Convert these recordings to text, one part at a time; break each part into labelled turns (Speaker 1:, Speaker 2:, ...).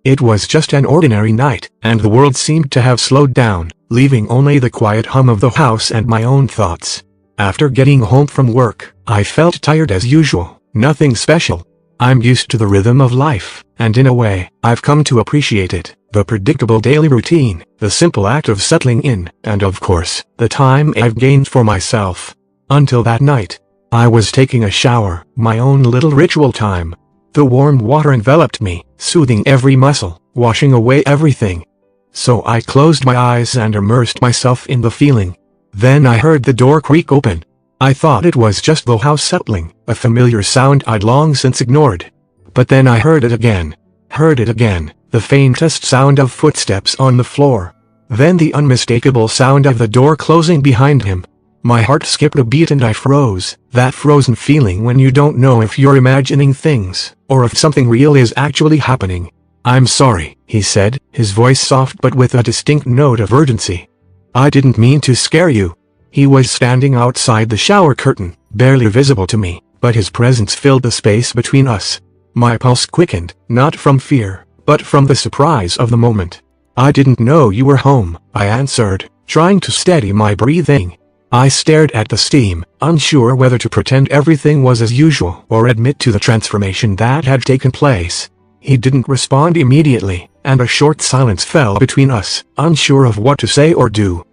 Speaker 1: It was just an ordinary night, and the world seemed to have slowed down, leaving only the quiet hum of the house and my own thoughts. After getting home from work, I felt tired as usual, nothing special. I'm used to the rhythm of life, and in a way, I've come to appreciate it. The predictable daily routine, the simple act of settling in, and of course, the time I've gained for myself. Until that night, I was taking a shower, my own little ritual time. The warm water enveloped me, soothing every muscle, washing away everything. So I closed my eyes and immersed myself in the feeling. Then I heard the door creak open. I thought it was just the house settling, a familiar sound I'd long since ignored. But then I heard it again. The faintest sound of footsteps on the floor. Then the unmistakable sound of the door closing behind him. My heart skipped a beat and I froze, that frozen feeling when you don't know if you're imagining things, or if something real is actually happening. "I'm sorry," he said, his voice soft but with a distinct note of urgency. "I didn't mean to scare you." He was standing outside the shower curtain, barely visible to me, but his presence filled the space between us. My pulse quickened, not from fear, but from the surprise of the moment. "I didn't know you were home," I answered, trying to steady my breathing. I stared at the steam, unsure whether to pretend everything was as usual or admit to the transformation that had taken place. He didn't respond immediately, and a short silence fell between us, unsure of what to say or do.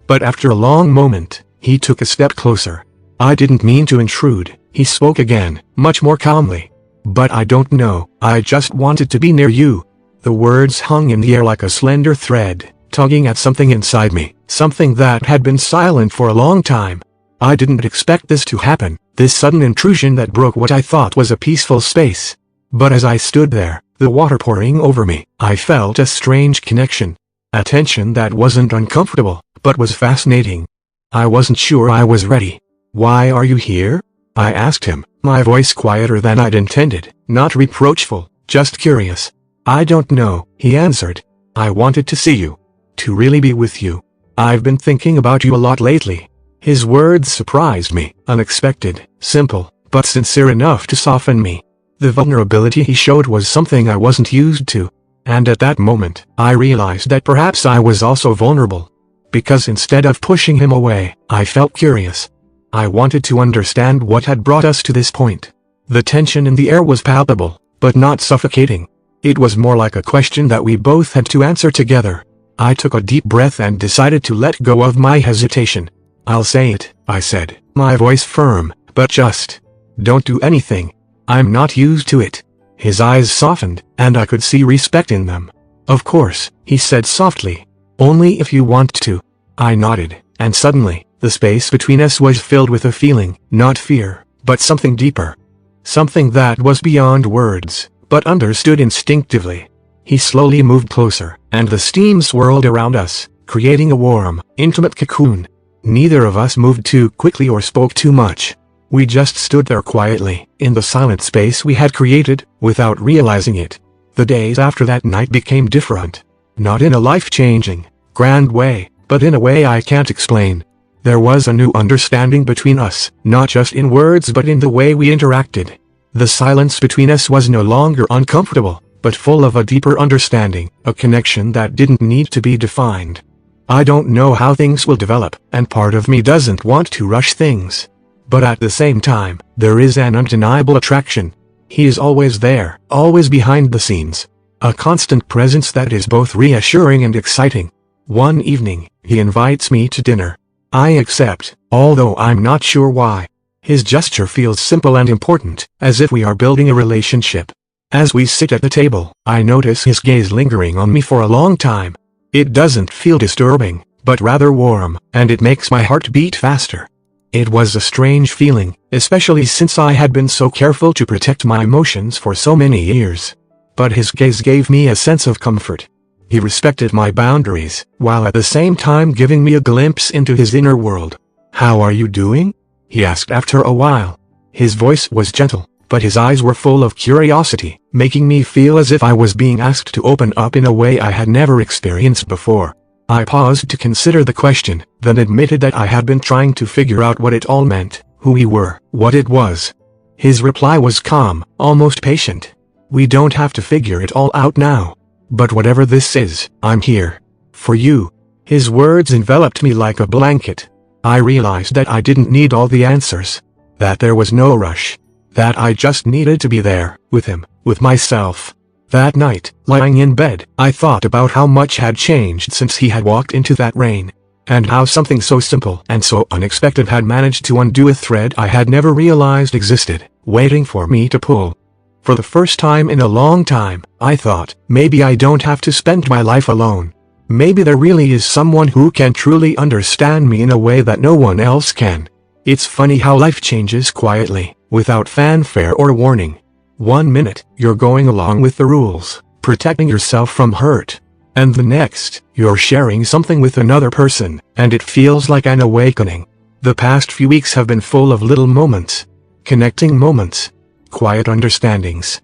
Speaker 1: But after a long moment, he took a step closer. "I didn't mean to intrude," he spoke again, much more calmly. "But I don't know, I just wanted to be near you." The words hung in the air like a slender thread, tugging at something inside me, something that had been silent for a long time. I didn't expect this to happen, this sudden intrusion that broke what I thought was a peaceful space. But as I stood there, the water pouring over me, I felt a strange connection. A tension that wasn't uncomfortable, but was fascinating. I wasn't sure I was ready. "Why are you here?" I asked him, my voice quieter than I'd intended, not reproachful, just curious. "I don't know," he answered. "I wanted to see you. To really be with you. I've been thinking about you a lot lately." His words surprised me, unexpected, simple, but sincere enough to soften me. The vulnerability he showed was something I wasn't used to. And at that moment, I realized that perhaps I was also vulnerable. Because instead of pushing him away, I felt curious. I wanted to understand what had brought us to this point. The tension in the air was palpable, but not suffocating. It was more like a question that we both had to answer together. I took a deep breath and decided to let go of my hesitation. "I'll say it," I said, my voice firm, "but just don't do anything. I'm not used to it." His eyes softened, and I could see respect in them. "Of course," he said softly. "Only if you want to." I nodded, and suddenly, the space between us was filled with a feeling, not fear, but something deeper. Something that was beyond words, but understood instinctively. He slowly moved closer, and the steam swirled around us, creating a warm, intimate cocoon. Neither of us moved too quickly or spoke too much. We just stood there quietly, in the silent space we had created, without realizing it. The days after that night became different. Not in a life-changing, grand way, but in a way I can't explain. There was a new understanding between us, not just in words but in the way we interacted. The silence between us was no longer uncomfortable, but full of a deeper understanding, a connection that didn't need to be defined. I don't know how things will develop, and part of me doesn't want to rush things. But at the same time, there is an undeniable attraction. He is always there, always behind the scenes. A constant presence that is both reassuring and exciting. One evening, he invites me to dinner. I accept, although I'm not sure why. His gesture feels simple and important, as if we are building a relationship. As we sit at the table, I notice his gaze lingering on me for a long time. It doesn't feel disturbing, but rather warm, and it makes my heart beat faster. It was a strange feeling, especially since I had been so careful to protect my emotions for so many years. But his gaze gave me a sense of comfort. He respected my boundaries, while at the same time giving me a glimpse into his inner world. "How are you doing?" he asked after a while. His voice was gentle, but his eyes were full of curiosity, making me feel as if I was being asked to open up in a way I had never experienced before. I paused to consider the question, then admitted that I had been trying to figure out what it all meant, who we were, what it was. His reply was calm, almost patient. "We don't have to figure it all out now. But whatever this is, I'm here. For you. His words enveloped me like a blanket. I realized that I didn't need all the answers. That there was no rush. That I just needed to be there, with him, with myself. That night, lying in bed, I thought about how much had changed since he had walked into that rain. And how something so simple and so unexpected had managed to undo a thread I had never realized existed, waiting for me to pull. For the first time in a long time, I thought, maybe I don't have to spend my life alone. Maybe there really is someone who can truly understand me in a way that no one else can. It's funny how life changes quietly, without fanfare or warning. 1 minute, you're going along with the rules, protecting yourself from hurt. And the next, you're sharing something with another person, and it feels like an awakening. The past few weeks have been full of little moments. Connecting moments. Quiet understandings.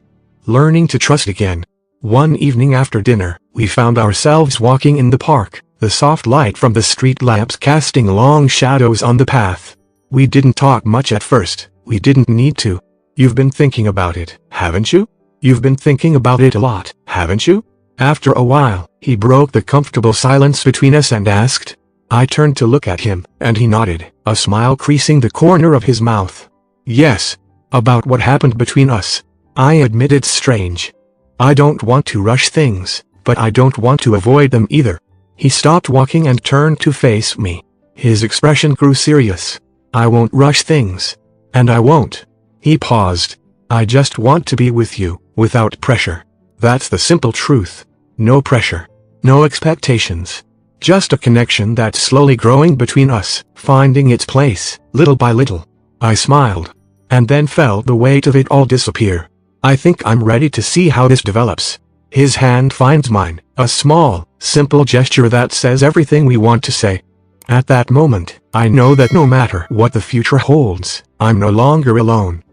Speaker 1: Learning to trust again. One evening after dinner, we found ourselves walking in the park, the soft light from the street lamps casting long shadows on the path. We didn't talk much at first, we didn't need to. You've been thinking about it, haven't you? You've been thinking about it a lot, haven't you? After a while, he broke the comfortable silence between us and asked. I turned to look at him, and he nodded, a smile creasing the corner of his mouth. Yes. About what happened between us. I admit it's strange. I don't want to rush things, but I don't want to avoid them either. He stopped walking and turned to face me. His expression grew serious. I won't rush things. And I won't. He paused. I just want to be with you, without pressure. That's the simple truth. No pressure. No expectations. Just a connection that's slowly growing between us, finding its place, little by little. I smiled. And then felt the weight of it all disappear. I think I'm ready to see how this develops. His hand finds mine, a small, simple gesture that says everything we want to say. At that moment, I know that no matter what the future holds, I'm no longer alone.